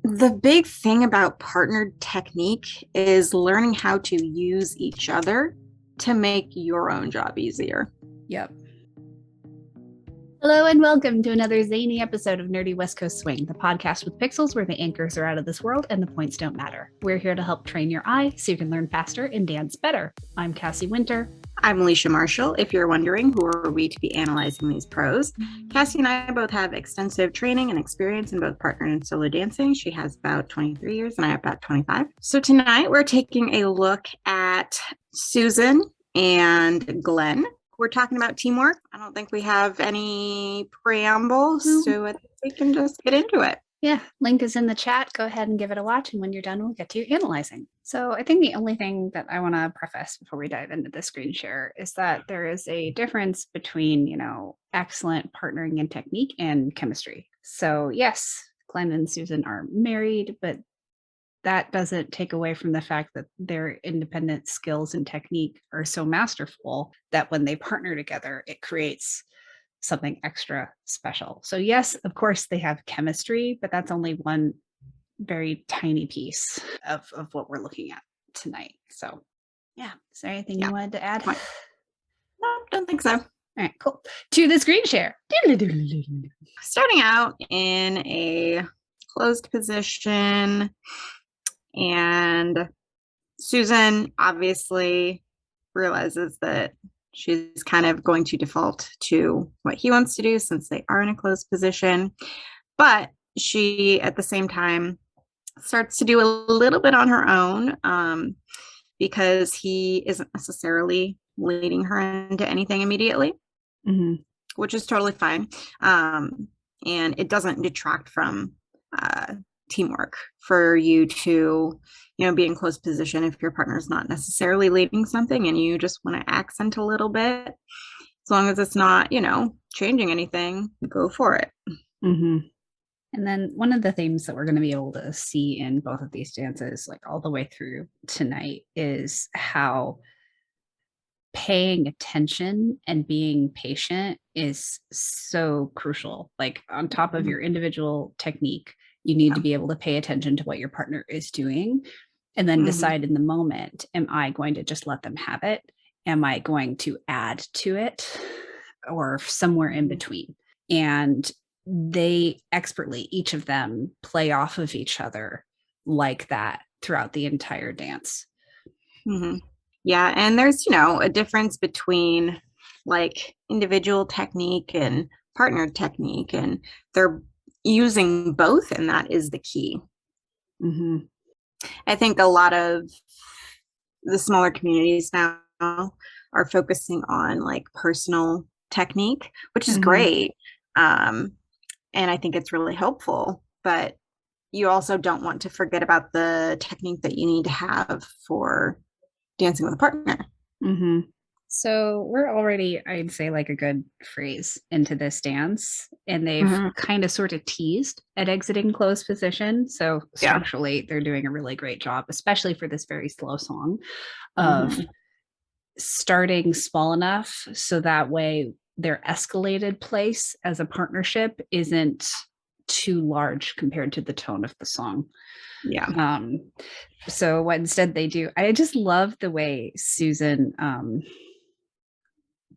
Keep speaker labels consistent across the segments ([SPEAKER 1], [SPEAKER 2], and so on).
[SPEAKER 1] The big thing about partnered technique is learning how to use each other to make your own job easier.
[SPEAKER 2] Yep. Hello and welcome to another zany episode of Nerdy West Coast Swing, the podcast with pixels where the anchors are out of this world and the points don't matter. We're here to help train your eye so you can learn faster and dance better. I'm Cassie Winter.
[SPEAKER 1] I'm Alicia Marshall. If you're wondering who are we to be analyzing these pros, Cassie and I both have extensive training and experience in both partner and solo dancing. She has about 23 years and I have about 25. So tonight we're taking a look at Susan and Glenn. We're talking about teamwork. I don't think we have any preambles, so I think we can just get into it.
[SPEAKER 2] Yeah, link is in the chat. Go ahead and give it a watch, and when you're done, we'll get to your analyzing. So I think the only thing that I want to preface before we dive into the screen share is that there is a difference between, excellent partnering and technique and chemistry. So yes, Glenn and Susan are married, but that doesn't take away from the fact that their independent skills and technique are so masterful that when they partner together, it creates something extra special. So yes, of course they have chemistry, but that's only one very tiny piece of what we're looking at tonight. So yeah, is there anything you wanted to add?
[SPEAKER 1] No, don't think so.
[SPEAKER 2] All right, cool. To the screen share.
[SPEAKER 1] Starting out in a closed position, and Susan obviously realizes that she's kind of going to default to what he wants to do since they are in a closed position. But she, at the same time, starts to do a little bit on her own because he isn't necessarily leading her into anything immediately, which is totally fine. And it doesn't detract from teamwork for you to be in close position if your partner's not necessarily leading something and you just want to accent a little bit. As long as it's not changing anything, go for it.
[SPEAKER 2] And then one of the themes that we're going to be able to see in both of these dances, like all the way through tonight, is how paying attention and being patient is so crucial. Like on top of your individual technique, you need to be able to pay attention to what your partner is doing and then decide in the moment, am I going to just let them have it? Am I going to add to it, or somewhere in between? And they expertly, each of them, play off of each other like that throughout the entire dance.
[SPEAKER 1] Yeah, and there's a difference between like individual technique and partner technique, and they're using both, and that is the key. I think a lot of the smaller communities now are focusing on like personal technique, which is great. And I think it's really helpful, but you also don't want to forget about the technique that you need to have for dancing with a partner.
[SPEAKER 2] So we're already, I'd say, like a good phrase into this dance, and they've kind of sort of teased at exiting closed position. So structurally, they're doing a really great job, especially for this very slow song, of starting small enough so that way their escalated place as a partnership isn't too large compared to the tone of the song. So what instead they do, I just love the way Susan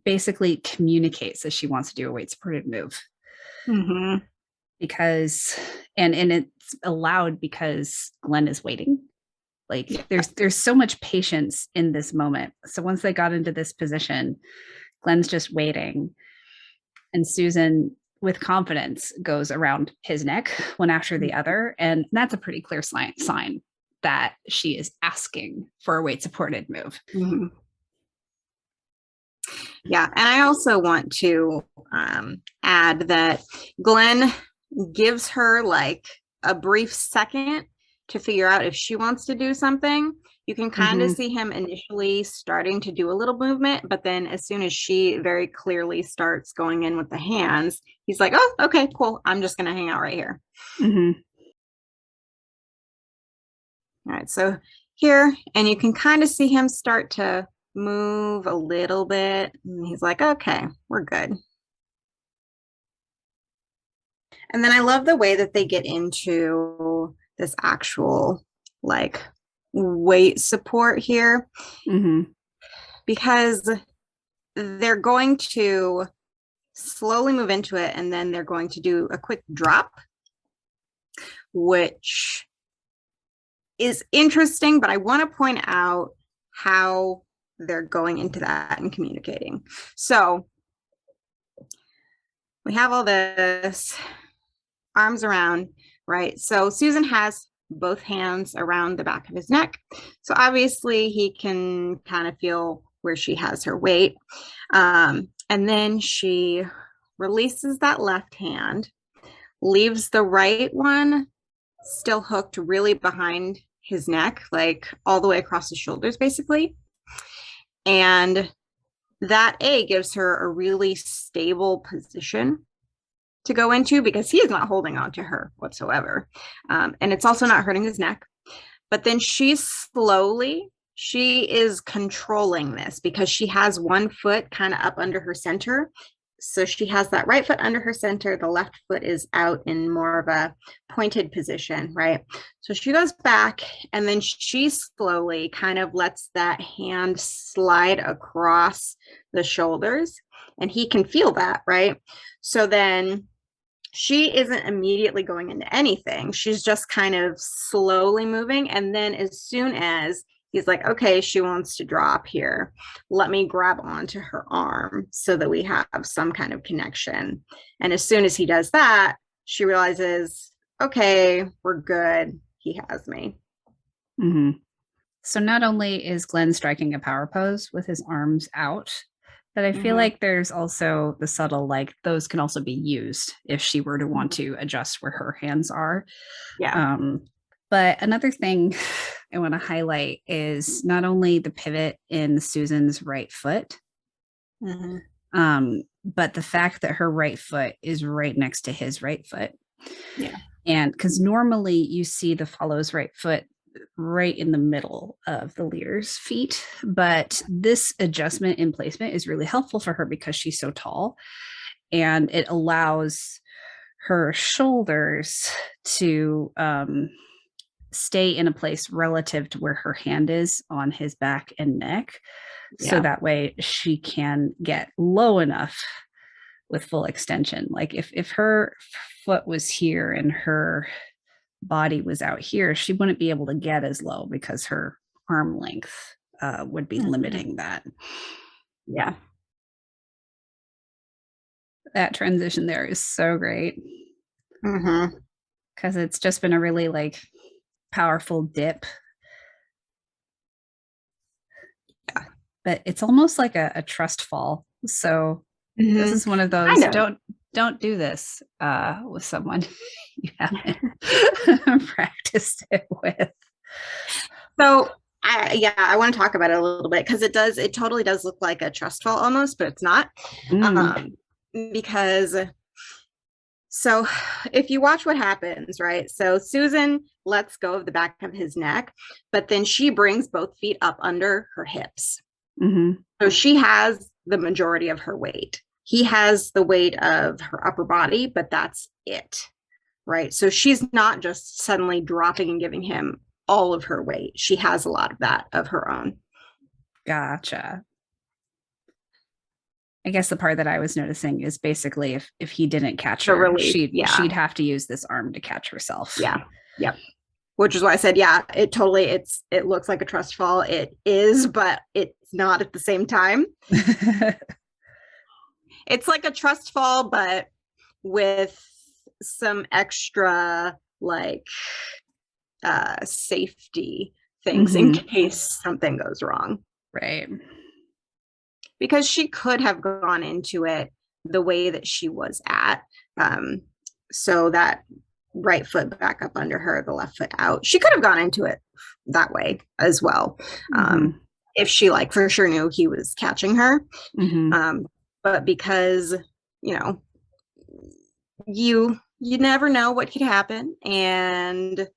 [SPEAKER 2] basically communicates that she wants to do a weight supported move. Because and it's allowed because Glenn is waiting. Like there's so much patience in this moment. So once they got into this position, Glenn's just waiting, and Susan with confidence goes around his neck one after the other, and that's a pretty clear sign that she is asking for a weight supported move.
[SPEAKER 1] Yeah, and I also want to add that Glenn gives her like a brief second to figure out if she wants to do something. You can kind of see him initially starting to do a little movement, but then as soon as she very clearly starts going in with the hands, he's like, oh, okay, cool. I'm just going to hang out right here. All right, so here, and you can kind of see him start to move a little bit. And he's like, okay, we're good. And then I love the way that they get into this actual like weight support here, because they're going to slowly move into it, and then they're going to do a quick drop, which is interesting, but I want to point out how they're going into that and communicating. So we have all this arms around, right? So Susan has both hands around the back of his neck. So obviously he can kind of feel where she has her weight. And then she releases that left hand, leaves the right one still hooked really behind his neck, like all the way across his shoulders, basically. And that gives her a really stable position to go into, because he is not holding on to her whatsoever. And it's also not hurting his neck. But then she is controlling this, because she has one foot kind of up under her center. So she has that right foot under her center. The left foot is out in more of a pointed position, right? So she goes back, and then she slowly kind of lets that hand slide across the shoulders, and he can feel that, right? So then she isn't immediately going into anything. She's just kind of slowly moving. And then as soon as he's like, okay, she wants to drop here, let me grab onto her arm so that we have some kind of connection. And as soon as he does that, she realizes, okay, we're good. He has me.
[SPEAKER 2] So not only is Glenn striking a power pose with his arms out, but I feel like there's also the subtle, like, those can also be used if she were to want to adjust where her hands are.
[SPEAKER 1] Yeah.
[SPEAKER 2] But another thing I want to highlight is not only the pivot in Susan's right foot, but the fact that her right foot is right next to his right foot.
[SPEAKER 1] Yeah.
[SPEAKER 2] And because normally you see the follow's right foot right in the middle of the leader's feet, but this adjustment in placement is really helpful for her because she's so tall, and it allows her shoulders to stay in a place relative to where her hand is on his back and neck. So that way she can get low enough with full extension. Like if her foot was here and her body was out here, she wouldn't be able to get as low because her arm length would be limiting that.
[SPEAKER 1] Yeah.
[SPEAKER 2] That transition there is so great. Because it's just been a really like powerful dip. Yeah. But it's almost like a trust fall. So this is one of those, don't do this with someone you haven't practiced it with.
[SPEAKER 1] So I want to talk about it a little bit, because it totally does look like a trust fall almost, but it's not. Because so if you watch what happens, right? So Susan lets go of the back of his neck, but then she brings both feet up under her hips. So she has the majority of her weight. He has the weight of her upper body, but that's it, right? So she's not just suddenly dropping and giving him all of her weight. She has a lot of that of her own.
[SPEAKER 2] Gotcha. I guess the part that I was noticing is basically if he didn't catch her, she'd have to use this arm to catch herself.
[SPEAKER 1] Yeah. Yep. Which is why I said, it looks like a trust fall. It is, but it's not at the same time. It's like a trust fall, but with some extra like safety things in case something goes wrong.
[SPEAKER 2] Right.
[SPEAKER 1] Because she could have gone into it the way that she was at. So that right foot back up under her, the left foot out. She could have gone into it that way as well. If she like for sure knew he was catching her. But because, you never know what could happen. And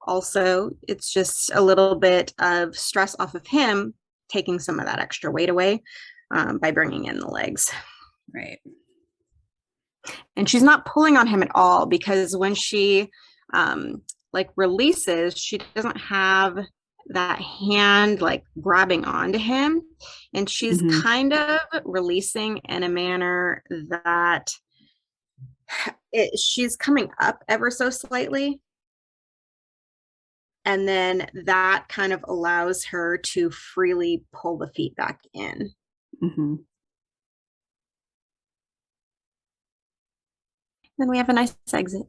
[SPEAKER 1] also it's just a little bit of stress off of him, taking some of that extra weight away by bringing in the legs.
[SPEAKER 2] Right.
[SPEAKER 1] And she's not pulling on him at all, because when she like releases, she doesn't have that hand like grabbing onto him, and she's kind of releasing in a manner that she's coming up ever so slightly, and then that kind of allows her to freely pull the feet back in. Then we have a nice exit.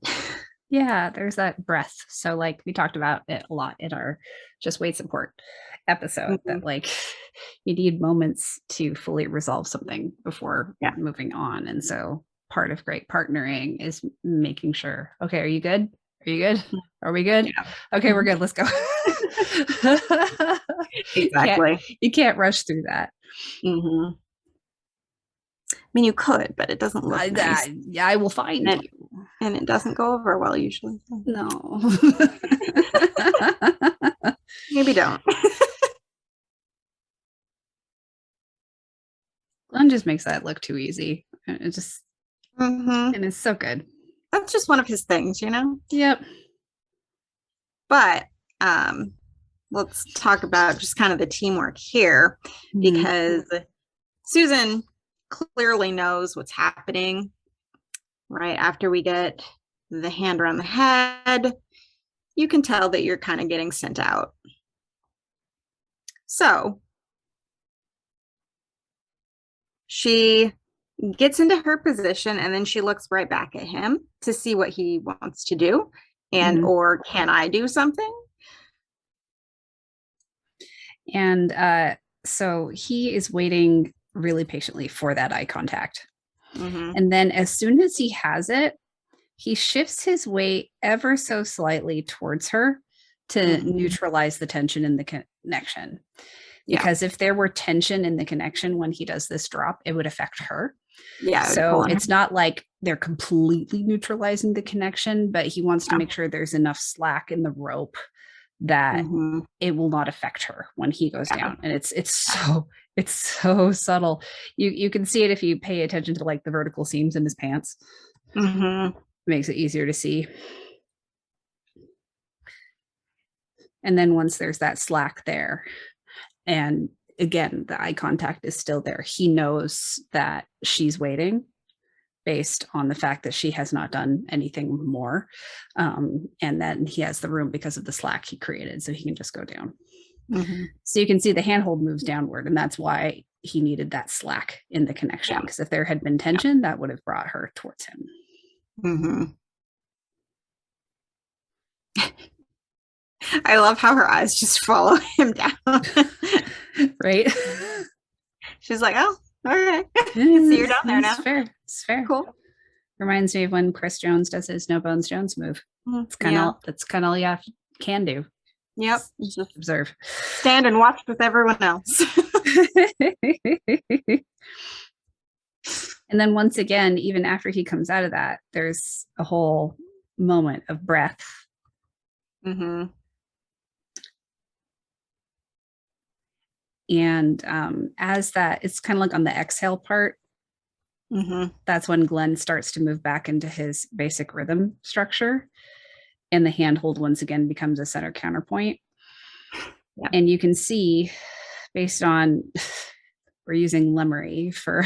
[SPEAKER 2] Yeah, there's that breath. So like we talked about it a lot in our just weight support episode, that like you need moments to fully resolve something before moving on. And so part of great partnering is making sure, okay, are you good? Are you good? Are we good? Yeah. Okay, we're good. Let's go.
[SPEAKER 1] Exactly.
[SPEAKER 2] You can't rush through that.
[SPEAKER 1] I mean, you could, but it doesn't look nice.
[SPEAKER 2] Yeah, I will find you.
[SPEAKER 1] And it doesn't go over well usually. So.
[SPEAKER 2] No.
[SPEAKER 1] Maybe don't.
[SPEAKER 2] Glenn just makes that look too easy. It just and it's so good.
[SPEAKER 1] That's just one of his things, you know?
[SPEAKER 2] Yep.
[SPEAKER 1] But let's talk about just kind of the teamwork here, because Susan clearly knows what's happening right after we get the hand around the head. You can tell that you're kind of getting sent out. So she gets into her position, and then she looks right back at him to see what he wants to do, and or can I do something?
[SPEAKER 2] And so he is waiting really patiently for that eye contact. And then as soon as he has it, he shifts his weight ever so slightly towards her to neutralize the tension in the connection. Because if there were tension in the connection when he does this drop, it would affect her. Yeah. So it's not like they're completely neutralizing the connection, but he wants to make sure there's enough slack in the rope that it will not affect her when he goes down. And it's so subtle. You can see it if you pay attention to like the vertical seams in his pants. It makes it easier to see. And then once there's that slack there, and again, the eye contact is still there, he knows that she's waiting based on the fact that she has not done anything more. And then he has the room because of the slack he created, so he can just go down. So you can see the handhold moves downward, and that's why he needed that slack in the connection, because if there had been tension, that would have brought her towards him.
[SPEAKER 1] I love how her eyes just follow him down.
[SPEAKER 2] Right?
[SPEAKER 1] She's like, oh, okay. See, you're down there now.
[SPEAKER 2] It's fair.
[SPEAKER 1] Cool.
[SPEAKER 2] Reminds me of when Chris Jones does his No Bones Jones move. It's kind of all you can do.
[SPEAKER 1] Yep.
[SPEAKER 2] Just observe.
[SPEAKER 1] Stand and watch with everyone else.
[SPEAKER 2] And then once again, even after he comes out of that, there's a whole moment of breath. And as that, it's kind of like on the exhale part, that's when Glenn starts to move back into his basic rhythm structure, and the handhold once again becomes a center counterpoint. And you can see, based on, we're using Lemery for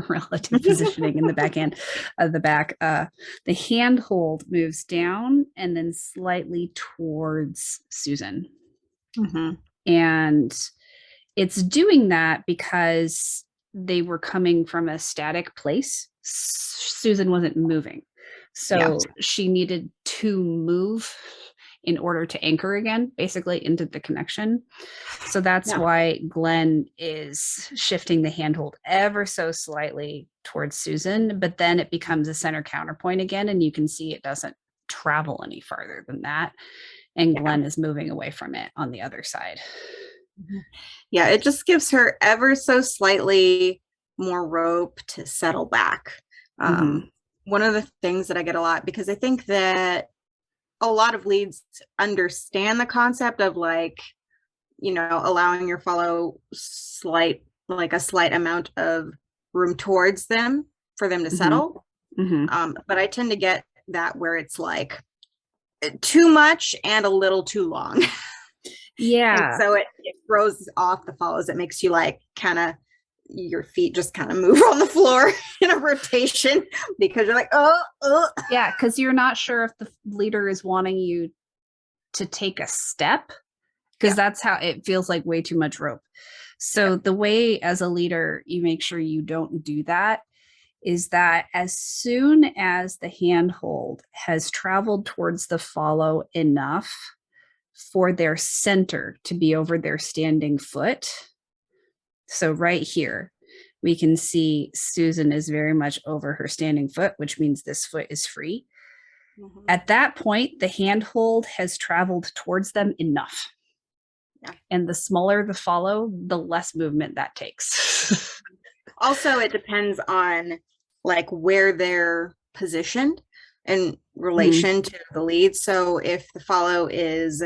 [SPEAKER 2] relative positioning in the backhand of the back, the handhold moves down and then slightly towards Susan. And it's doing that because they were coming from a static place. Susan wasn't moving. So she needed to move in order to anchor again, basically into the connection. So that's why Glenn is shifting the handhold ever so slightly towards Susan, but then it becomes a center counterpoint again, and you can see it doesn't travel any farther than that. And Glenn is moving away from it on the other side.
[SPEAKER 1] Yeah, it just gives her ever so slightly more rope to settle back. One of the things that I get a lot, because I think that a lot of leads understand the concept of like, you know, allowing your follow a slight amount of room towards them for them to settle. But I tend to get that where it's like, too much and a little too long.
[SPEAKER 2] Yeah.
[SPEAKER 1] And so it throws off the follows. It makes you like kind of your feet just kind of move on the floor in a rotation because you're like, oh.
[SPEAKER 2] Yeah, because you're not sure if the leader is wanting you to take a step, because that's how it feels like way too much rope. So the way as a leader you make sure you don't do that is that as soon as the handhold has traveled towards the follow enough for their center to be over their standing foot. So right here, we can see Susan is very much over her standing foot, which means this foot is free. Mm-hmm. At that point, the handhold has traveled towards them enough. Yeah. And the smaller the follow, the less movement that takes.
[SPEAKER 1] Also, it depends on like where they're positioned in relation to the lead. So if the follow is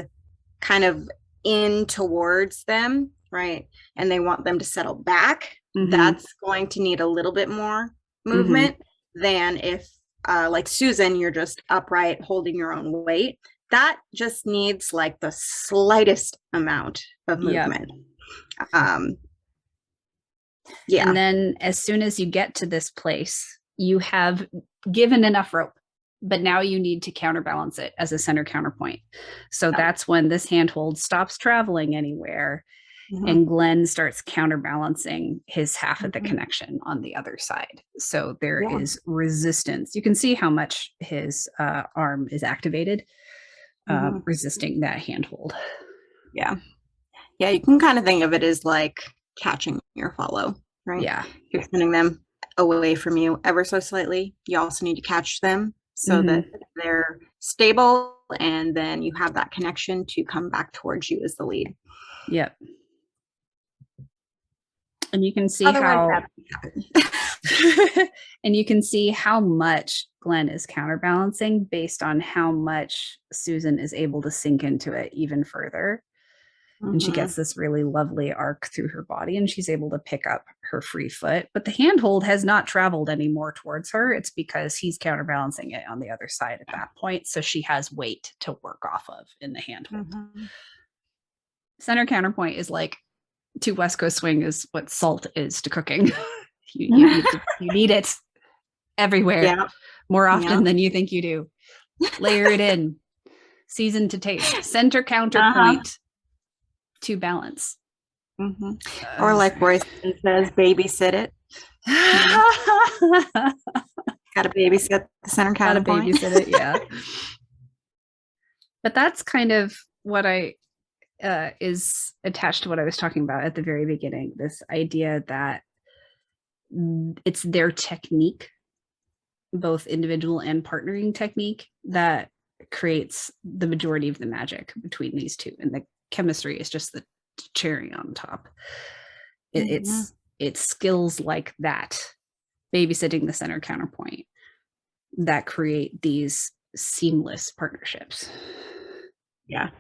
[SPEAKER 1] kind of in towards them, right, and they want them to settle back, that's going to need a little bit more movement than if like Susan, you're just upright holding your own weight. That just needs like the slightest amount of movement.
[SPEAKER 2] Yeah. And then as soon as you get to this place, you have given enough rope, but now you need to counterbalance it as a center counterpoint. So that's when this handhold stops traveling anywhere and Glenn starts counterbalancing his half of the connection on the other side. So there is resistance. You can see how much his arm is activated, resisting that handhold.
[SPEAKER 1] Yeah. Yeah, you can kind of think of it as like catching your follow, right?
[SPEAKER 2] Yeah.
[SPEAKER 1] You're sending them away from you ever so slightly. You also need to catch them so that they're stable, and then you have that connection to come back towards you as the lead.
[SPEAKER 2] Yep. And you can see how and you can see how much Glenn is counterbalancing based on how much Susan is able to sink into it even further. And she gets this really lovely arc through her body, and she's able to pick up her free foot. But the handhold has not traveled any more towards her. It's because he's counterbalancing it on the other side at that point. So she has weight to work off of in the handhold. Center counterpoint is like to West Coast swing is what salt is to cooking. you need it everywhere more often than you think you do. Layer it in, season to taste, center counterpoint to balance.
[SPEAKER 1] Or like Royce says, babysit it. Got to babysit the center counterpoint.
[SPEAKER 2] Got to babysit it, yeah. But that's kind of what is attached to what I was talking about at the very beginning, this idea that it's their technique, both individual and partnering technique, that creates the majority of the magic between these two, and the chemistry is just the cherry on top. It's skills like that, babysitting the center counterpoint, that create these seamless partnerships.
[SPEAKER 1] Yeah.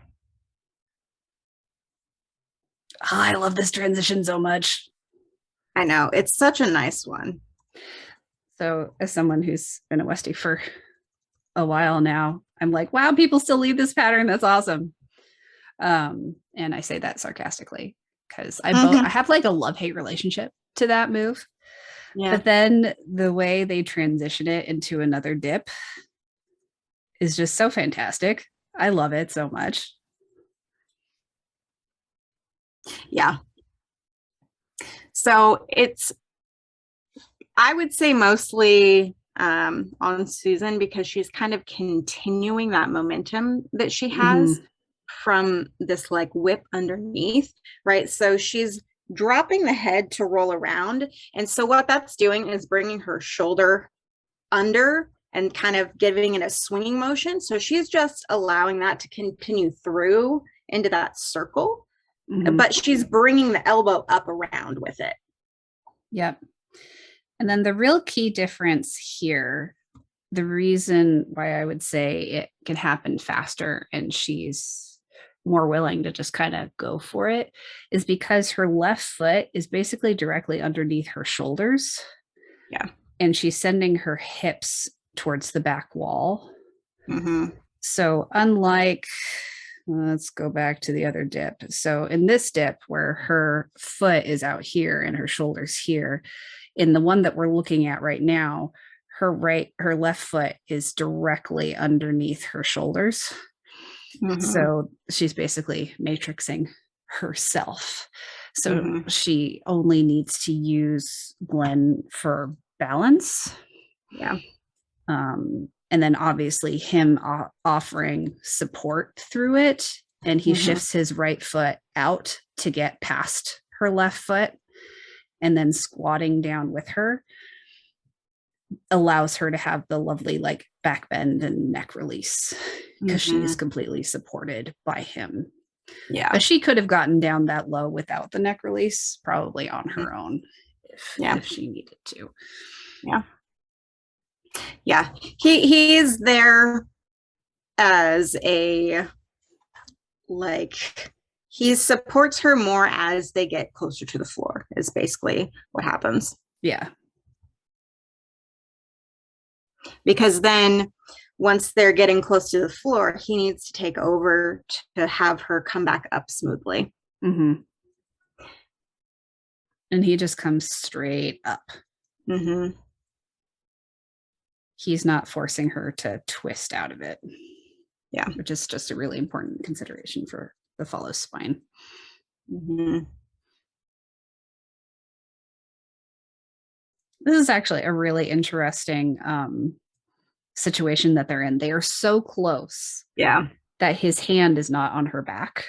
[SPEAKER 2] Oh, I love this transition so much.
[SPEAKER 1] I know. It's such a nice one.
[SPEAKER 2] So as someone who's been a Westie for a while now, I'm like, wow, people still leave this pattern. That's awesome. And I say that sarcastically because I have like a love-hate relationship to that move. Yeah. But then the way they transition it into another dip is just so fantastic. I love it so much.
[SPEAKER 1] Yeah. So I would say mostly on Susan, because she's kind of continuing that momentum that she has from this like whip underneath, right? So she's dropping the head to roll around. And so what that's doing is bringing her shoulder under and kind of giving it a swinging motion. So she's just allowing that to continue through into that circle, but she's bringing the elbow up around with it.
[SPEAKER 2] Yep. And then the real key difference here, the reason why I would say it can happen faster and she's more willing to just kind of go for it, is because her left foot is basically directly underneath her shoulders. Yeah. And she's sending her hips towards the back wall. So unlike, let's go back to the other dip. So in this dip where her foot is out here and her shoulders here, in the one that we're looking at right now, her left foot is directly underneath her shoulders. So she's basically matrixing herself. So she only needs to use Glenn for balance.
[SPEAKER 1] Yeah.
[SPEAKER 2] And then obviously him offering support through it. And he shifts his right foot out to get past her left foot, and then squatting down with her allows her to have the lovely like back bend and neck release, because she is completely supported by him.
[SPEAKER 1] Yeah.
[SPEAKER 2] But she could have gotten down that low without the neck release, probably on her own if she needed to.
[SPEAKER 1] Yeah. Yeah. He's there as a, like, he supports her more as they get closer to the floor is basically what happens.
[SPEAKER 2] Yeah.
[SPEAKER 1] Because then once they're getting close to the floor, he needs to take over to have her come back up smoothly.
[SPEAKER 2] And he just comes straight up. He's not forcing her to twist out of it.
[SPEAKER 1] Yeah.
[SPEAKER 2] Which is just a really important consideration for the follow spine. This is actually a really interesting situation that they're in. They are so close.
[SPEAKER 1] Yeah.
[SPEAKER 2] That his hand is not on her back.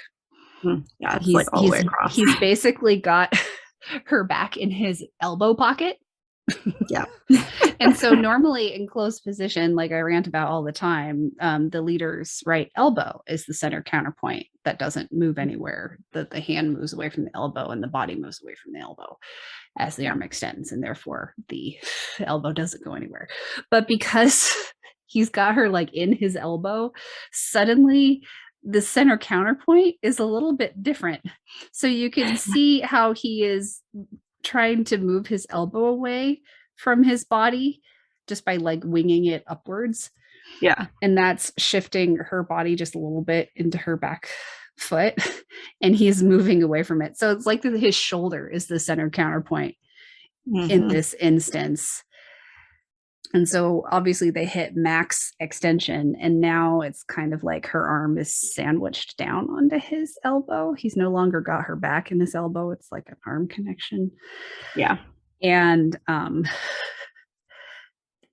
[SPEAKER 1] Yeah, it's like all the way across.
[SPEAKER 2] He's basically got her back in his elbow pocket.
[SPEAKER 1] Yeah.
[SPEAKER 2] And so normally in closed position, like I rant about all the time, the leader's right elbow is the center counterpoint that doesn't move anywhere. The hand moves away from the elbow and the body moves away from the elbow as the arm extends, and therefore the elbow doesn't go anywhere. But because he's got her like in his elbow, suddenly the center counterpoint is a little bit different. So you can see how he is trying to move his elbow away from his body just by like winging it upwards.
[SPEAKER 1] Yeah.
[SPEAKER 2] And that's shifting her body just a little bit into her back foot, and he's moving away from it. So it's like his shoulder is the center counterpoint in this instance. And so obviously they hit max extension, and now it's kind of like her arm is sandwiched down onto his elbow. He's no longer got her back in his elbow. It's like an arm connection.
[SPEAKER 1] Yeah.
[SPEAKER 2] And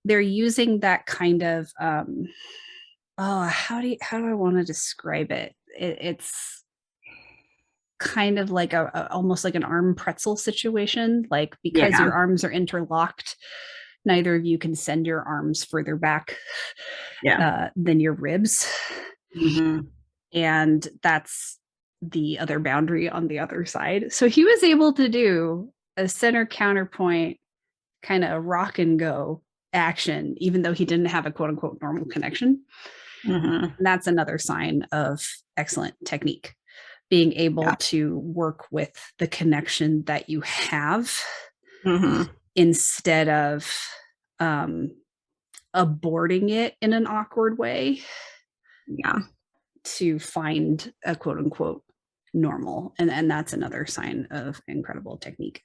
[SPEAKER 2] they're using that kind of how do I want to describe it? It's kind of like a almost like an arm pretzel situation, like because your arms are interlocked, neither of you can send your arms further back than your ribs. And that's the other boundary on the other side. So he was able to do a center counterpoint kind of rock and go action, even though he didn't have a quote unquote normal connection. And that's another sign of excellent technique, being able to work with the connection that you have instead of aborting it in an awkward way to find a quote unquote normal. And that's another sign of incredible technique.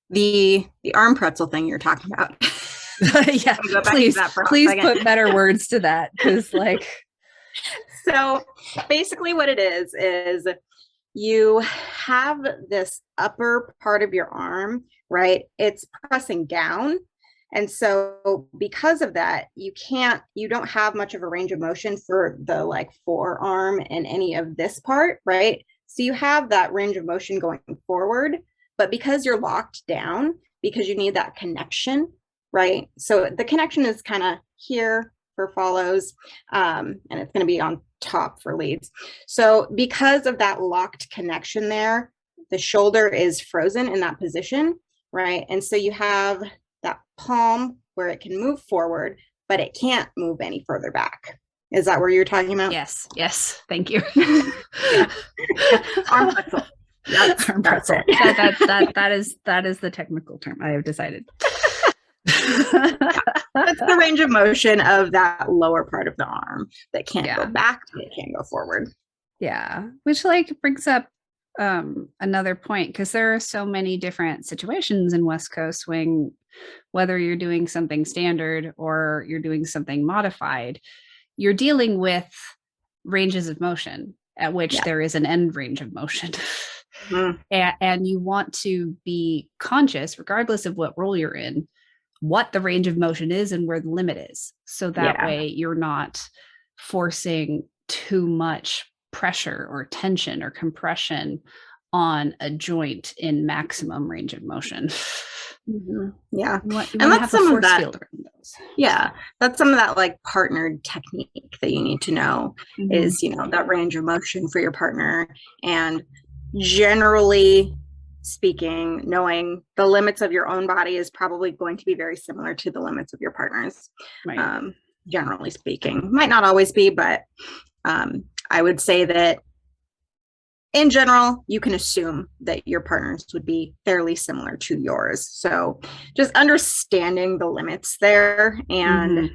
[SPEAKER 1] The arm pretzel thing you're talking about.
[SPEAKER 2] Please put better words to that, because like
[SPEAKER 1] so basically what it is you have this upper part of your arm, right? It's pressing down. And so because of that, you don't have much of a range of motion for the like forearm and any of this part, right? So you have that range of motion going forward, but because you're locked down, because you need that connection, right? So the connection is kind of here for follows, and it's going to be on top for leads. So because of that locked connection there, the shoulder is frozen in that position, right? And so you have that palm where it can move forward, but it can't move any further back. Is that what you're talking about?
[SPEAKER 2] Yes. Thank you.
[SPEAKER 1] Arm pretzel.
[SPEAKER 2] Arm pretzel. That is the technical term I have decided.
[SPEAKER 1] That's the range of motion of that lower part of the arm that can't go back, it can't go forward.
[SPEAKER 2] Yeah, which like brings up another point, because there are so many different situations in West Coast swing, whether you're doing something standard or you're doing something modified, you're dealing with ranges of motion at which there is an end range of motion. And you want to be conscious, regardless of what role you're in, what the range of motion is and where the limit is. So that way you're not forcing too much pressure or tension or compression on a joint in maximum range of motion.
[SPEAKER 1] Yeah.
[SPEAKER 2] And that's some of that.
[SPEAKER 1] Yeah. That's some of that like partnered technique that you need to know is, you know, that range of motion for your partner. And generally speaking, knowing the limits of your own body is probably going to be very similar to the limits of your partner's. Generally speaking, might not always be, but I would say that in general, you can assume that your partners would be fairly similar to yours. So just understanding the limits there, and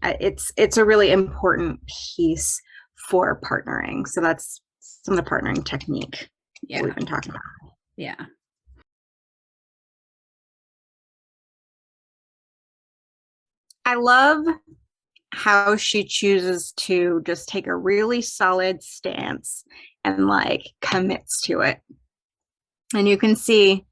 [SPEAKER 1] it's a really important piece for partnering. So that's some of the partnering technique we've been talking about.
[SPEAKER 2] Yeah.
[SPEAKER 1] I love how she chooses to just take a really solid stance and like commits to it. And you can see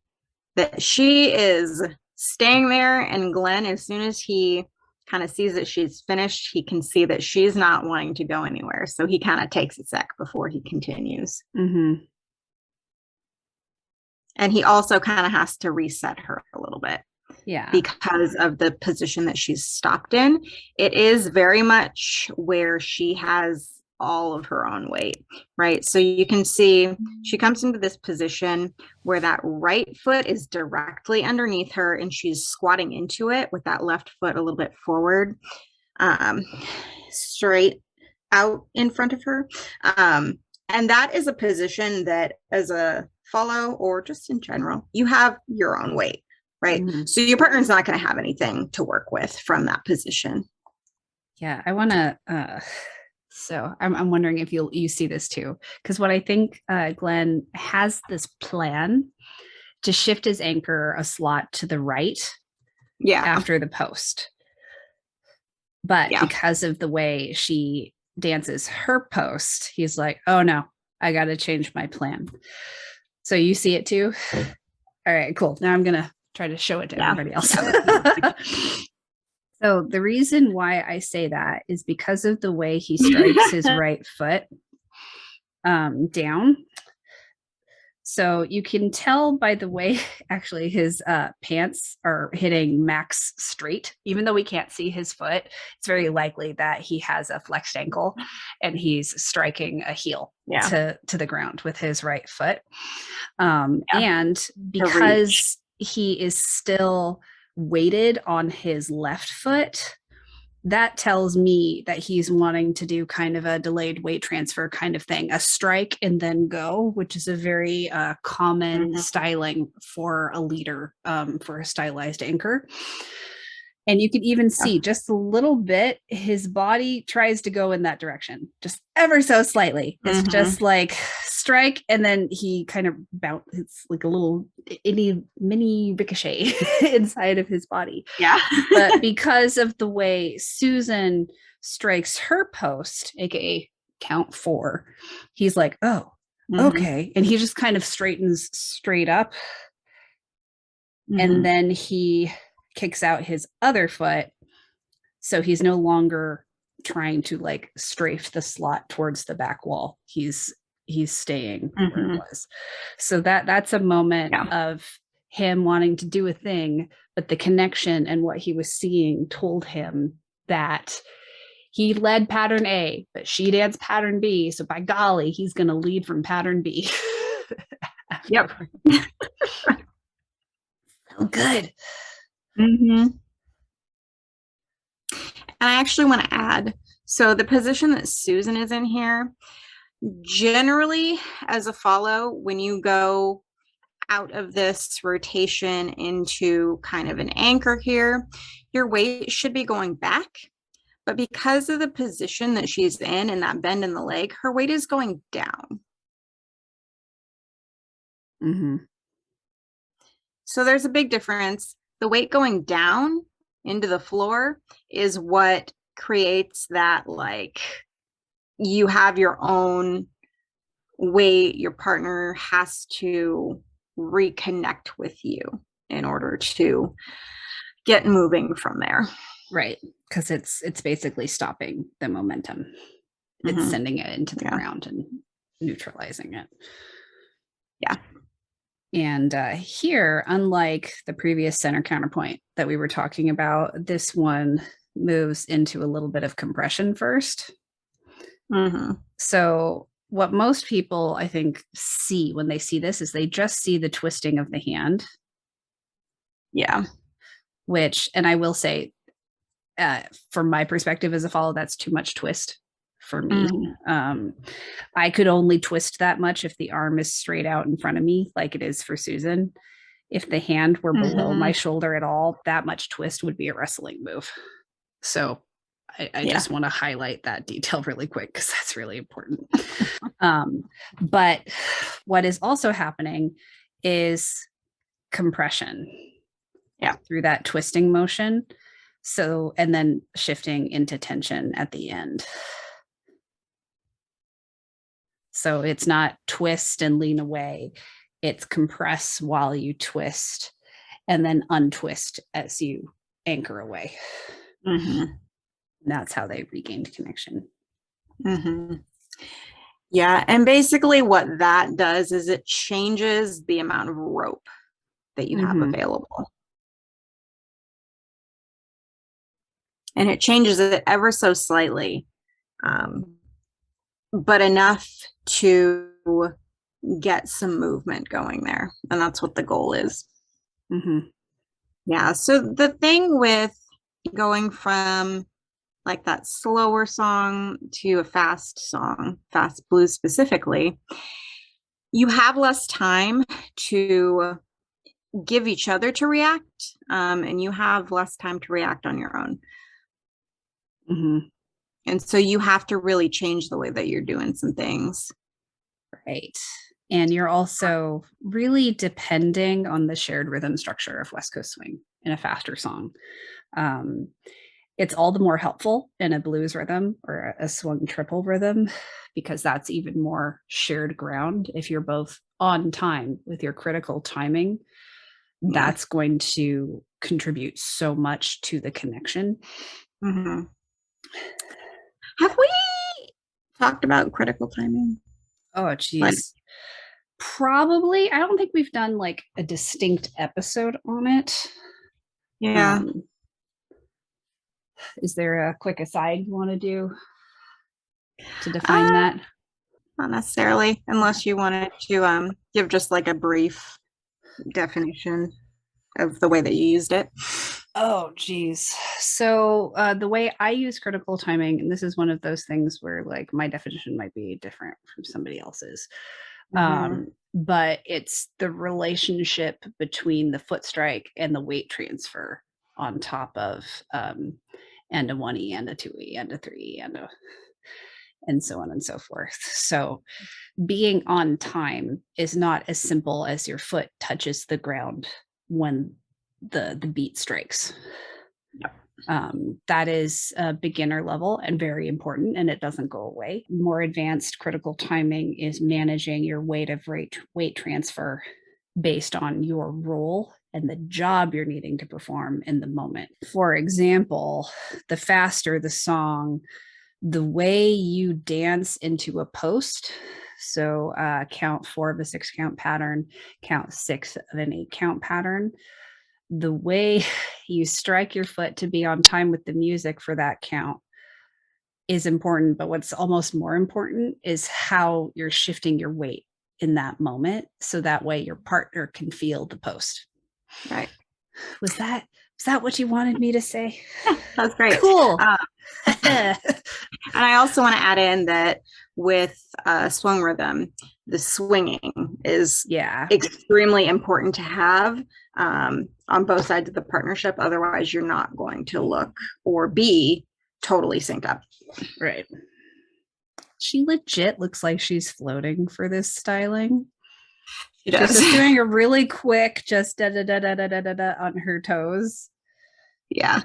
[SPEAKER 1] that she is staying there, and Glenn, as soon as he kind of sees that she's finished, he can see that she's not wanting to go anywhere. So he kind of takes a sec before he continues. And he also kind of has to reset her a little bit. Because of the position that she's stopped in. It is very much where she has all of her own weight, right? So you can see she comes into this position where that right foot is directly underneath her, and she's squatting into it with that left foot a little bit forward, straight out in front of her. And that is a position that, as a follow or just in general, you have your own weight. Right. So your partner's not going to have anything to work with from that position.
[SPEAKER 2] Yeah. I want to, so I'm wondering if you see this too, because what I think Glenn has this plan to shift his anchor a slot to the right after the post. But because of the way she dances her post, he's like, oh no, I got to change my plan. So you see it too? All right, cool. Now I'm going to try to show it to everybody else. So the reason why I say that is because of the way he strikes his right foot down. So you can tell by the way actually his pants are hitting max straight. Even though we can't see his foot, it's very likely that he has a flexed ankle and he's striking a heel to the ground with his right foot. And because he is still weighted on his left foot, that tells me that he's wanting to do kind of a delayed weight transfer kind of thing, a strike and then go, which is a very common styling for a leader, for a stylized anchor. And you can even see just a little bit, his body tries to go in that direction, just ever so slightly. It's just like strike, and then he kind of bounce. It's like a little mini ricochet inside of his body. But because of the way Susan strikes her post, aka count 4, he's like, oh, okay. And he just kind of straightens straight up. And then he kicks out his other foot, so he's no longer trying to like strafe the slot towards the back wall. He's staying where it was. So that's a moment of him wanting to do a thing, but the connection and what he was seeing told him that he led pattern A, but she danced pattern B. So by golly, he's going to lead from pattern B. So good.
[SPEAKER 1] And I actually want to add, so the position that Susan is in here, generally as a follow, when you go out of this rotation into kind of an anchor here, your weight should be going back. But because of the position that she's in and that bend in the leg, her weight is going down.
[SPEAKER 2] Mm-hmm.
[SPEAKER 1] So there's a big difference. The weight going down into the floor is what creates that, like, you have your own weight. Your partner has to reconnect with you in order to get moving from there.
[SPEAKER 2] Right. Because it's basically stopping the momentum. It's
[SPEAKER 1] Mhm.
[SPEAKER 2] sending it into the
[SPEAKER 1] Yeah.
[SPEAKER 2] ground and neutralizing it.
[SPEAKER 1] Yeah.
[SPEAKER 2] And here, unlike the previous center counterpoint that we were talking about, this one moves into a little bit of compression first.
[SPEAKER 1] Mhm.
[SPEAKER 2] So what most people, I think, see when they see this is they just see the twisting of the hand.
[SPEAKER 1] Yeah.
[SPEAKER 2] Which, and I will say, from my perspective as a follow, that's too much twist for me. I could only twist that much if the arm is straight out in front of me, like it is for Susan. If the hand were below my shoulder at all, that much twist would be a wrestling move. So I just want to highlight that detail really quick because that's really important. But what is also happening is compression through that twisting motion. So, and then shifting into tension at the end. So it's not twist and lean away. It's compress while you twist and then untwist as you anchor away. That's how they regained connection.
[SPEAKER 1] Yeah. And basically what that does is it changes the amount of rope that you have available. And it changes it ever so slightly, but enough to get some movement going there. And that's what the goal is. Yeah. So the thing with going from like that slower song to a fast song, fast blues specifically, you have less time to give each other to react, and you have less time to react on your own. And so you have to really change the way that you're doing some things.
[SPEAKER 2] Right. And you're also really depending on the shared rhythm structure of West Coast swing in a faster song. It's all the more helpful in a blues rhythm or a swung triple rhythm because that's even more shared ground. If you're both on time with your critical timing, that's going to contribute so much to the connection.
[SPEAKER 1] Have we talked about critical timing?
[SPEAKER 2] Oh, geez. Probably. I don't think we've done like a distinct episode on it.
[SPEAKER 1] Yeah.
[SPEAKER 2] Is there a quick aside you want to do to define that?
[SPEAKER 1] Not necessarily, unless you wanted to give just like a brief definition of the way that you used it.
[SPEAKER 2] Oh, geez. So the way I use critical timing, and this is one of those things where like my definition might be different from somebody else's. But it's the relationship between the foot strike and the weight transfer on top of and a 1E and a 2E and a 3E and so on and so forth. So being on time is not as simple as your foot touches the ground when the beat strikes. That is a beginner level and very important, and it doesn't go away. More advanced critical timing is managing your weight transfer based on your role and the job you're needing to perform in the moment. For example, the faster the song, the way you dance into a post. So count 4 of a 6 count pattern, count 6 of an 8 count pattern. The way you strike your foot to be on time with the music for that count is important. But what's almost more important is how you're shifting your weight in that moment. So that way your partner can feel the post.
[SPEAKER 1] Right.
[SPEAKER 2] Was that what you wanted me to say?
[SPEAKER 1] Yeah, that's great.
[SPEAKER 2] Cool.
[SPEAKER 1] And I also want to add in that with swung rhythm, the swinging is
[SPEAKER 2] Yeah.
[SPEAKER 1] extremely important to have on both sides of the partnership. Otherwise, you're not going to look or be totally synced up.
[SPEAKER 2] Right. She legit looks like she's floating for this styling.
[SPEAKER 1] She does.
[SPEAKER 2] She's just doing a really quick, just da da da da da da da on her toes.
[SPEAKER 1] Yeah.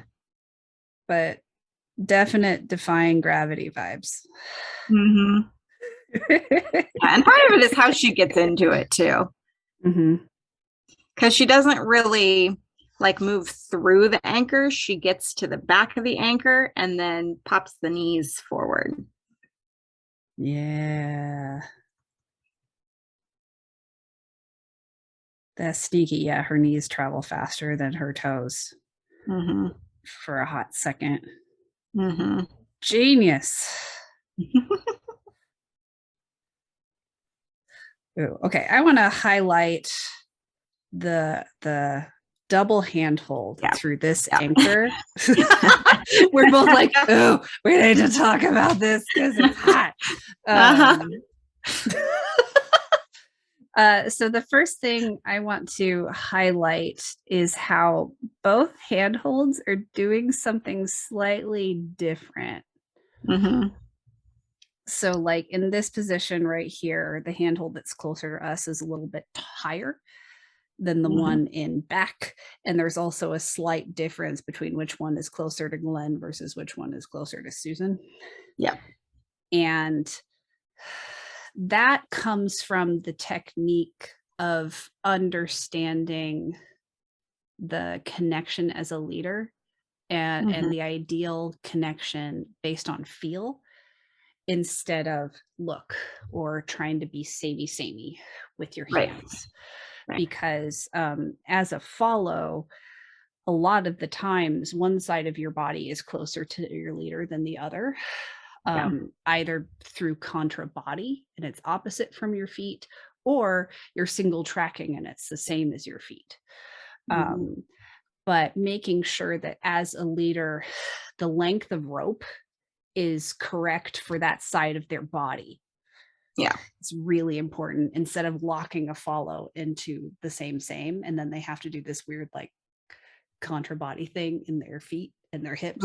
[SPEAKER 2] But definite defying gravity vibes.
[SPEAKER 1] Mm-hmm. Yeah, and part of it is how she gets into it too.
[SPEAKER 2] Mm-hmm.
[SPEAKER 1] Because she doesn't really like move through the anchor. She gets to the back of the anchor and then pops the knees forward.
[SPEAKER 2] Yeah. That's sneaky. Yeah, her knees travel faster than her toes for a hot second. Genius. Ooh, okay, I want to highlight the double handhold through this anchor. We're both like, oh, we need to talk about this because it's hot. So the first thing I want to highlight is how both handholds are doing something slightly different. So like in this position right here, the handhold that's closer to us is a little bit higher than the one in back. And there's also a slight difference between which one is closer to Glenn versus which one is closer to Susan.
[SPEAKER 1] Yeah.
[SPEAKER 2] And that comes from the technique of understanding the connection as a leader and the ideal connection based on feel instead of look or trying to be samey with your hands. Right. Because as a follow, a lot of the times one side of your body is closer to your leader than the other. Either through contra body and it's opposite from your feet, or you're single tracking and it's the same as your feet. But making sure that as a leader, the length of rope is correct for that side of their body.
[SPEAKER 1] Yeah.
[SPEAKER 2] It's really important instead of locking a follow into the same, and then they have to do this weird like contra body thing in their feet and their hips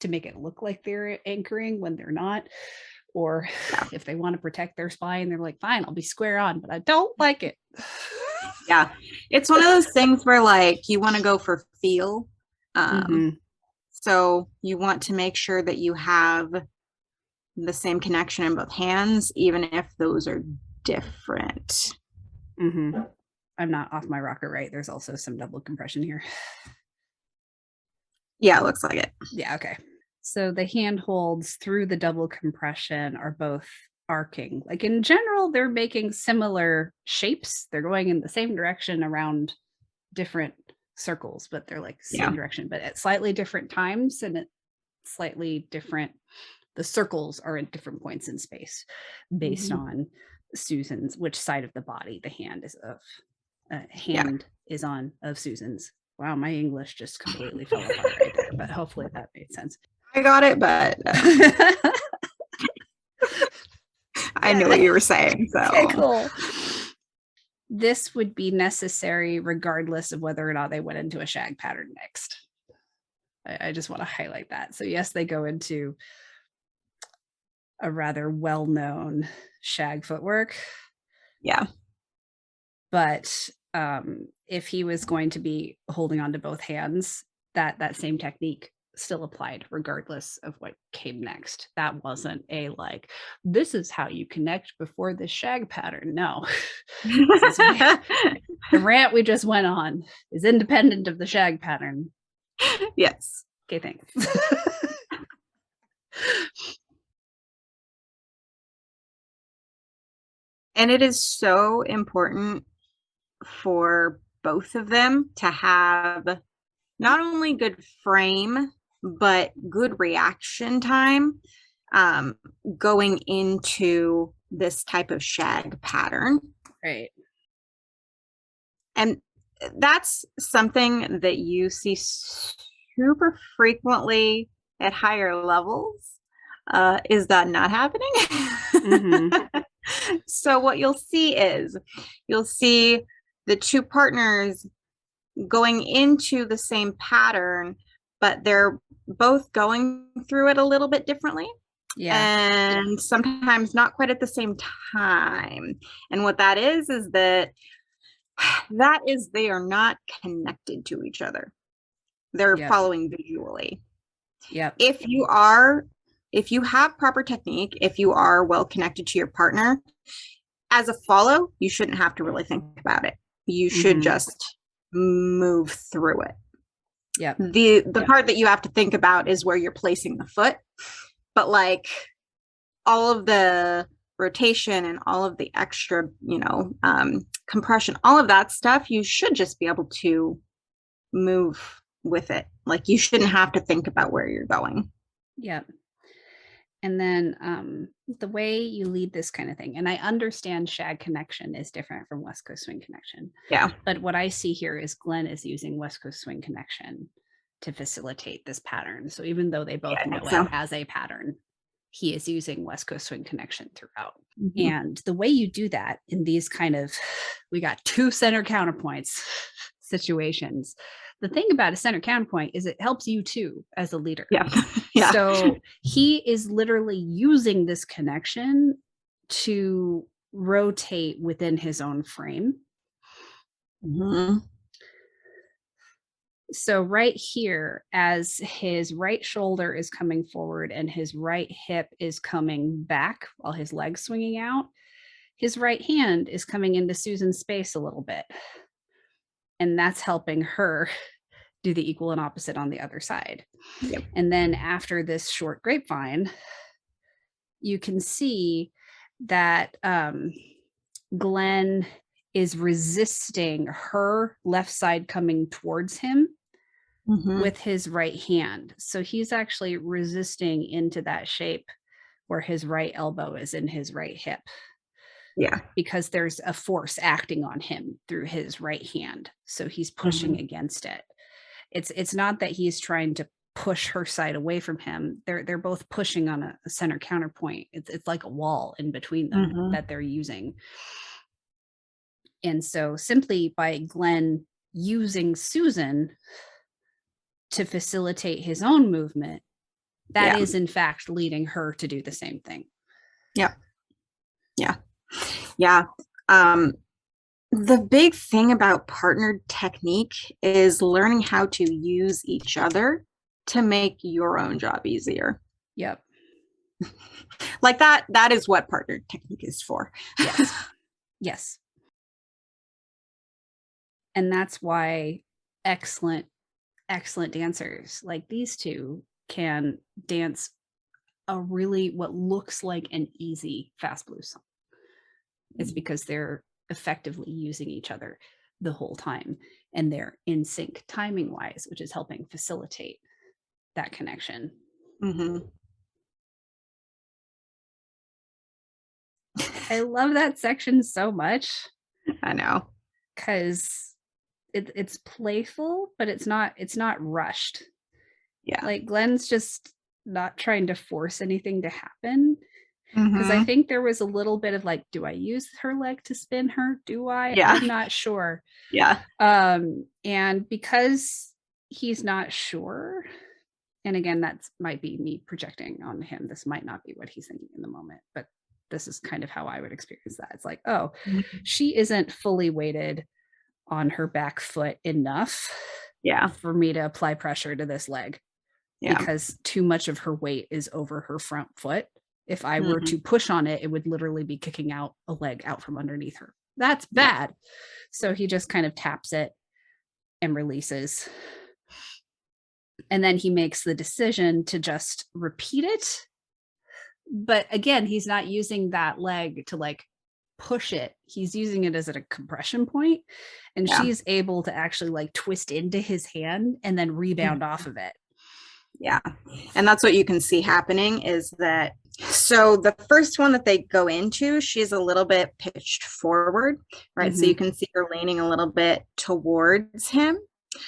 [SPEAKER 2] to make it look like they're anchoring when they're not. Or if they want to protect their spine, they're like, fine, I'll be square on, but I don't like it.
[SPEAKER 1] Yeah. It's one of those things where like you want to go for feel. So you want to make sure that you have the same connection in both hands, even if those are different.
[SPEAKER 2] I'm not off my rocker, right? There's also some double compression here.
[SPEAKER 1] Yeah, it looks like it.
[SPEAKER 2] Yeah, okay. So the handholds through the double compression are both arcing. Like in general, they're making similar shapes. They're going in the same direction around different circles, but they're like same direction, but at slightly different times and at slightly different. The circles are at different points in space based on Susan's, which side of the body the hand is of. Is on of Susan's. Wow, my English just completely fell apart right there, but hopefully that made sense.
[SPEAKER 1] I got it, but I knew what you were saying. So
[SPEAKER 2] okay, cool. This would be necessary regardless of whether or not they went into a shag pattern next. I just want to highlight that. So yes, they go into a rather well-known shag footwork.
[SPEAKER 1] Yeah.
[SPEAKER 2] But if he was going to be holding on to both hands, that same technique still applied regardless of what came next. That wasn't a like, this is how you connect before the shag pattern. No. The rant we just went on is independent of the shag pattern.
[SPEAKER 1] Yes.
[SPEAKER 2] Okay, thanks.
[SPEAKER 1] And it is so important for both of them to have not only good frame, but good reaction time going into this type of shag pattern.
[SPEAKER 2] Right.
[SPEAKER 1] And that's something that you see super frequently at higher levels. Is that not happening? So what you'll see is the two partners going into the same pattern, but they're both going through it a little bit differently.
[SPEAKER 2] Yeah.
[SPEAKER 1] And sometimes not quite at the same time. And what that is that they are not connected to each other. They're
[SPEAKER 2] Yep.
[SPEAKER 1] following visually.
[SPEAKER 2] Yep.
[SPEAKER 1] If you have proper technique, if you are well connected to your partner, as a follow, you shouldn't have to really think about it. You should just move through it.
[SPEAKER 2] Yep.
[SPEAKER 1] The part that you have to think about is where you're placing the foot. But like all of the rotation and all of the extra, compression, all of that stuff, you should just be able to move with it. Like you shouldn't have to think about where you're going.
[SPEAKER 2] Yep. And then the way you lead this kind of thing, and I understand shag connection is different from West Coast swing connection.
[SPEAKER 1] Yeah.
[SPEAKER 2] But what I see here is Glenn is using West Coast swing connection to facilitate this pattern. So even though they both know it as a pattern, he is using West Coast swing connection throughout. And the way you do that in these kind of, we got two center counterpoints situations. The thing about a center counterpoint is it helps you too as a leader.
[SPEAKER 1] Yeah. Yeah.
[SPEAKER 2] So he is literally using this connection to rotate within his own frame. So right here, as his right shoulder is coming forward and his right hip is coming back while his leg's swinging out, his right hand is coming into Susan's space a little bit. And that's helping her do the equal and opposite on the other side.
[SPEAKER 1] Yep.
[SPEAKER 2] And then after this short grapevine, you can see that Glenn is resisting her left side coming towards him with his right hand. So he's actually resisting into that shape where his right elbow is in his right hip.
[SPEAKER 1] Yeah.
[SPEAKER 2] Because there's a force acting on him through his right hand. So he's pushing against it. It's not that he's trying to push her side away from him. They're both pushing on a center counterpoint. It's like a wall in between them that they're using. And so simply by Glenn using Susan to facilitate his own movement, that is in fact leading her to do the same thing.
[SPEAKER 1] Yeah. Yeah. Yeah. The big thing about partnered technique is learning how to use each other to make your own job easier.
[SPEAKER 2] Yep.
[SPEAKER 1] Like that is what partnered technique is for.
[SPEAKER 2] Yes. Yes. And that's why excellent dancers like these two can dance a really what looks like an easy fast blues song. It's because they're effectively using each other the whole time, and they're in sync timing wise, which is helping facilitate that connection. I love that section so much.
[SPEAKER 1] I know,
[SPEAKER 2] because it's playful, but it's not rushed.
[SPEAKER 1] Yeah.
[SPEAKER 2] Like Glenn's just not trying to force anything to happen. Because I think there was a little bit of like, do I use her leg to spin her? Do I?
[SPEAKER 1] Yeah.
[SPEAKER 2] I'm not sure.
[SPEAKER 1] Yeah.
[SPEAKER 2] And because he's not sure, and again, that might be me projecting on him. This might not be what he's thinking in the moment, but this is kind of how I would experience that. It's like, oh, she isn't fully weighted on her back foot enough for me to apply pressure to this leg. Because too much of her weight is over her front foot. If I were to push on it, it would literally be kicking out a leg out from underneath her. That's bad. So he just kind of taps it and releases. And then he makes the decision to just repeat it. But again, he's not using that leg to like push it. He's using it as a compression point. And she's able to actually like twist into his hand and then rebound off of it.
[SPEAKER 1] Yeah. And that's what you can see happening is that, so the first one that they go into, she's a little bit pitched forward, right? So you can see her leaning a little bit towards him.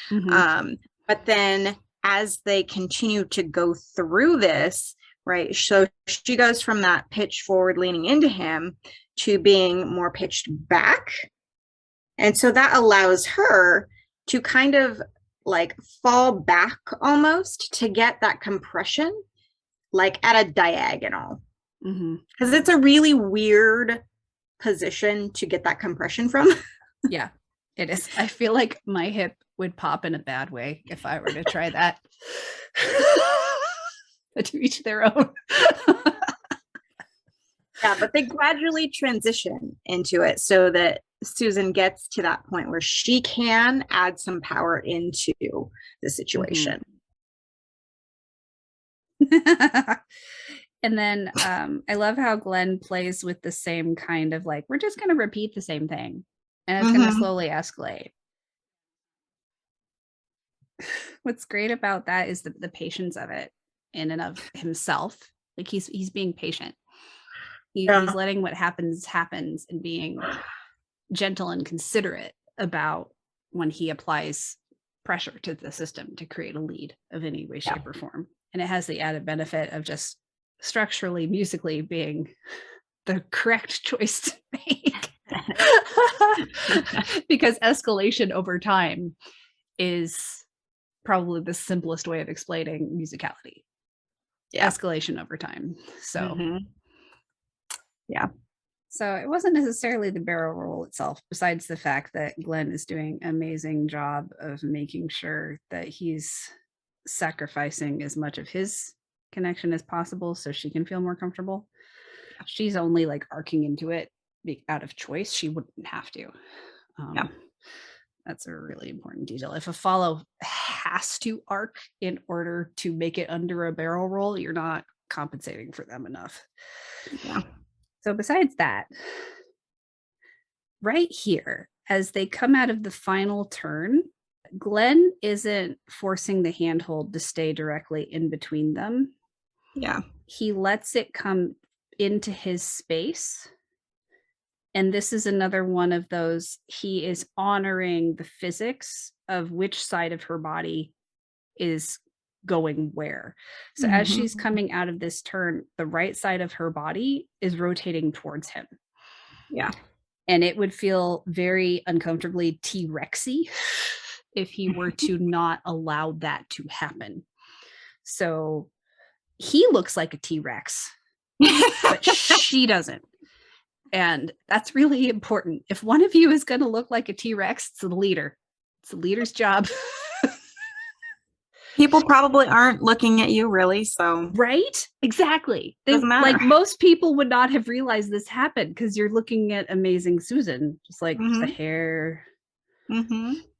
[SPEAKER 1] But then as they continue to go through this, right? So she goes from that pitch forward leaning into him to being more pitched back. And so that allows her to kind of like fall back almost to get that compression, like at a diagonal. Because it's a really weird position to get that compression from.
[SPEAKER 2] Yeah, it is. I feel like my hip would pop in a bad way if I were to try that. But to each their own.
[SPEAKER 1] Yeah, but they gradually transition into it so that Susan gets to that point where she can add some power into the situation.
[SPEAKER 2] And then I love how Glenn plays with the same kind of like, we're just going to repeat the same thing and it's going to slowly escalate. What's great about that is the patience of it in and of himself. Like he's being patient. He's letting what happens and being gentle and considerate about when he applies pressure to the system to create a lead of any way, shape, or form. And it has the added benefit of just structurally, musically being the correct choice to make. Because escalation over time is probably the simplest way of explaining musicality. Escalation over time. So
[SPEAKER 1] yeah.
[SPEAKER 2] So it wasn't necessarily the barrel roll itself, besides the fact that Glenn is doing an amazing job of making sure that he's sacrificing as much of his connection as possible so she can feel more comfortable. She's only like arcing into it out of choice. She wouldn't have to. That's a really important detail. If a follow has to arc in order to make it under a barrel roll, you're not compensating for them enough.
[SPEAKER 1] Yeah.
[SPEAKER 2] So besides that, right here, as they come out of the final turn, Glenn isn't forcing the handhold to stay directly in between them.
[SPEAKER 1] Yeah.
[SPEAKER 2] He lets it come into his space. And this is another one of those, he is honoring the physics of which side of her body is going where. So as she's coming out of this turn, the right side of her body is rotating towards him.
[SPEAKER 1] Yeah.
[SPEAKER 2] And it would feel very uncomfortably T-Rexy if he were to not allow that to happen. So he looks like a T-Rex, but she doesn't. And that's really important. If one of you is going to look like a T-Rex, it's the leader. It's the leader's job.
[SPEAKER 1] People probably aren't looking at you really, so.
[SPEAKER 2] Right? Exactly.
[SPEAKER 1] Doesn't matter.
[SPEAKER 2] Like most people would not have realized this happened because you're looking at amazing Susan, just like the hair.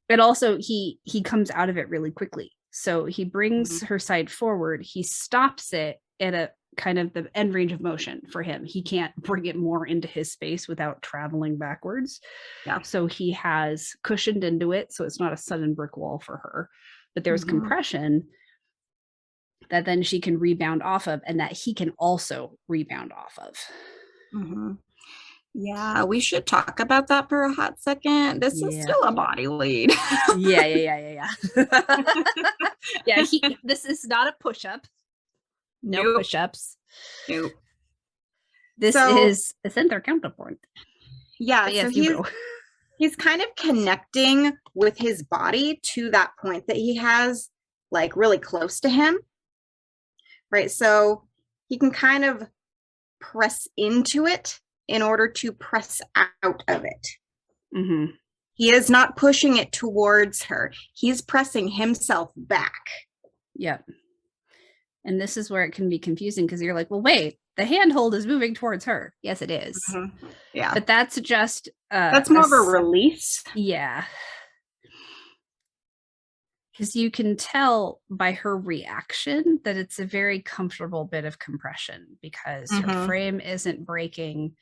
[SPEAKER 2] But also he comes out of it really quickly. So he brings her side forward. He stops it at a kind of the end range of motion for him. He can't bring it more into his space without traveling backwards. Yeah. So he has cushioned into it. So it's not a sudden brick wall for her, but there's compression that then she can rebound off of and that he can also rebound off of.
[SPEAKER 1] Yeah, we should talk about that for a hot second. This is still a body lead.
[SPEAKER 2] Yeah. This is not a push-up. No push-ups.
[SPEAKER 1] Nope.
[SPEAKER 2] This is a center counterpoint.
[SPEAKER 1] Yeah, so he's kind of connecting with his body to that point that he has, like really close to him. Right, so he can kind of press into it in order to press out of it. He is not pushing it towards her. He's pressing himself back.
[SPEAKER 2] Yep. And this is where it can be confusing because you're like, well, wait, the handhold is moving towards her. Yes, it is.
[SPEAKER 1] Yeah.
[SPEAKER 2] But that's just...
[SPEAKER 1] that's more of a release.
[SPEAKER 2] Yeah. Because you can tell by her reaction that it's a very comfortable bit of compression because her frame isn't breaking.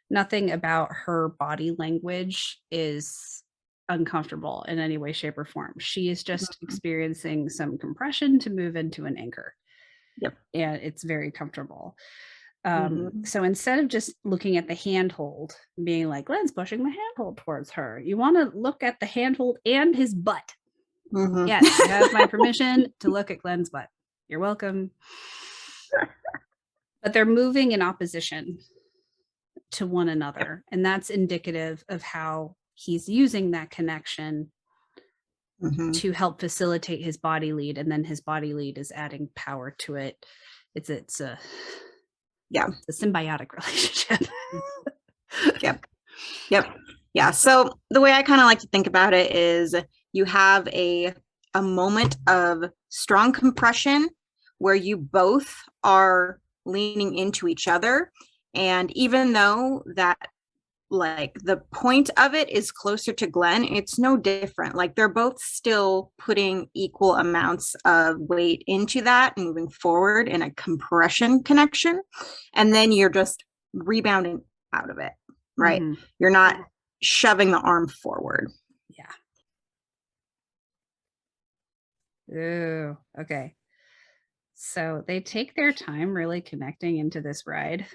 [SPEAKER 2] Nothing about her body language is uncomfortable in any way, shape, or form. She is just experiencing some compression to move into an anchor.
[SPEAKER 1] Yep.
[SPEAKER 2] And it's very comfortable. So instead of just looking at the handhold, being like, Glenn's pushing the handhold towards her, you want to look at the handhold and his butt. Yes, you have my permission to look at Glenn's butt. You're welcome. But they're moving in opposition to one another. And that's indicative of how he's using that connection to help facilitate his body lead. And then his body lead is adding power to it. It's a symbiotic relationship.
[SPEAKER 1] Yep. Yeah. So the way I kind of like to think about it is you have a moment of strong compression where you both are leaning into each other. And even though that, like, the point of it is closer to Glenn, it's no different. Like, they're both still putting equal amounts of weight into that and moving forward in a compression connection. And then you're just rebounding out of it, right? You're not shoving the arm forward.
[SPEAKER 2] Ooh, okay. So they take their time really connecting into this ride,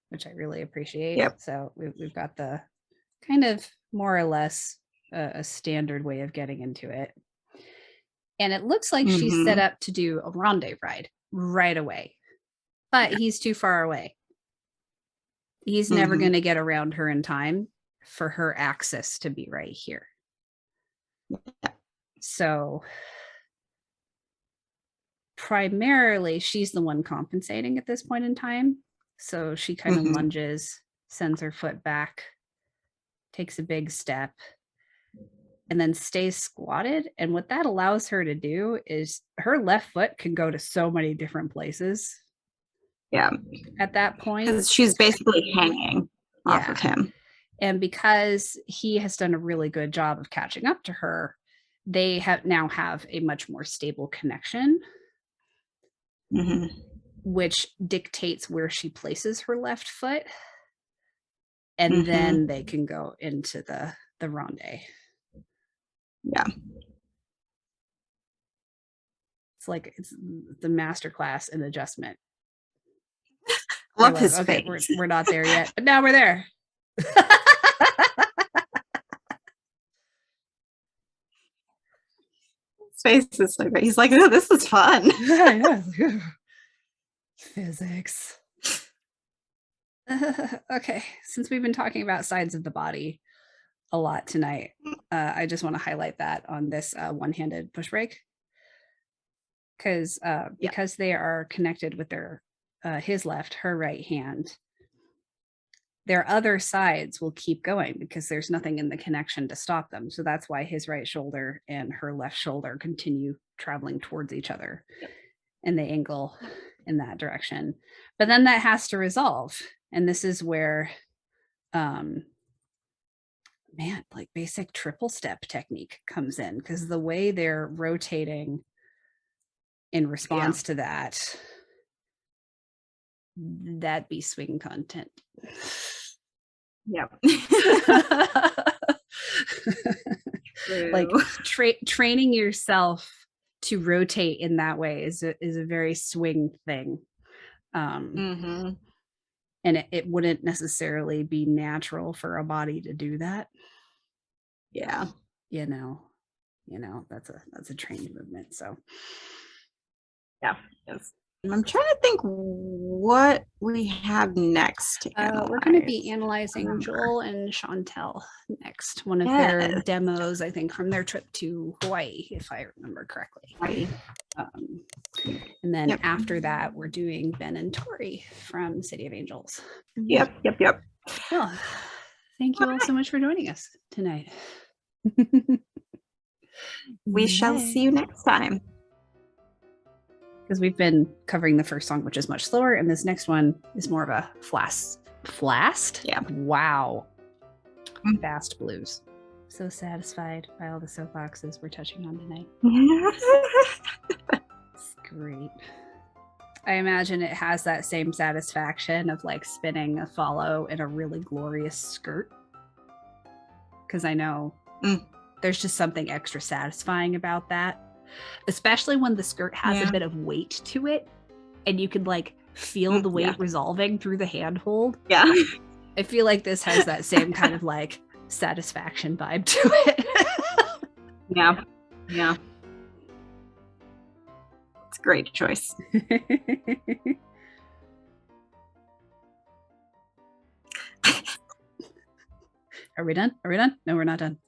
[SPEAKER 2] which I really appreciate. So we've got the kind of more or less a standard way of getting into it. And it looks like she's set up to do a rendezvous ride right away, but he's too far away. He's never going to get around her in time for her access to be right here. So primarily she's the one compensating at this point in time. So she kind of lunges, sends her foot back, takes a big step, and then stays squatted. And what that allows her to do is her left foot can go to so many different places. At that point.
[SPEAKER 1] Because she's basically hanging off of him.
[SPEAKER 2] And because he has done a really good job of catching up to her, they now have a much more stable connection, which dictates where she places her left foot. And then they can go into the rendezvous. It's like it's the masterclass in adjustment.
[SPEAKER 1] Love his face.
[SPEAKER 2] We're not there yet, but now we're there.
[SPEAKER 1] His face is like, he's like, oh, this is fun.
[SPEAKER 2] Physics. Okay, since we've been talking about sides of the body a lot tonight, I just want to highlight that on this one-handed push brake, because they are connected with their his left, her right hand. Their other sides will keep going because there's nothing in the connection to stop them. So that's why his right shoulder and her left shoulder continue traveling towards each other, and they angle in that direction. But then that has to resolve. And this is where, like basic triple step technique comes in, because the way they're rotating in response to that'd be swing content. Like training yourself to rotate in that way is a very swing thing. And it wouldn't necessarily be natural for a body to do that. You know, that's a training movement. So
[SPEAKER 1] I'm trying to think what we have next.
[SPEAKER 2] We're going to be analyzing Joel and Chantel next. One of their demos, I think, from their trip to Hawaii, if I remember correctly. And then after that, we're doing Ben and Tori from City of Angels.
[SPEAKER 1] Yep.
[SPEAKER 2] Well, thank you all so much for joining us tonight.
[SPEAKER 1] We shall see you next time.
[SPEAKER 2] Because we've been covering the first song, which is much slower, and this next one is more of a fast. Wow. Fast blues. So satisfied by all the soapboxes we're touching on tonight. It's great. I imagine it has that same satisfaction of like spinning a follow in a really glorious skirt. Because I know there's just something extra satisfying about that. Especially when the skirt has a bit of weight to it and you can like feel the weight resolving through the handhold. I feel like this has that same kind of like satisfaction vibe to it. It's
[SPEAKER 1] a great choice.
[SPEAKER 2] Are we done? Are we done? No, we're not done.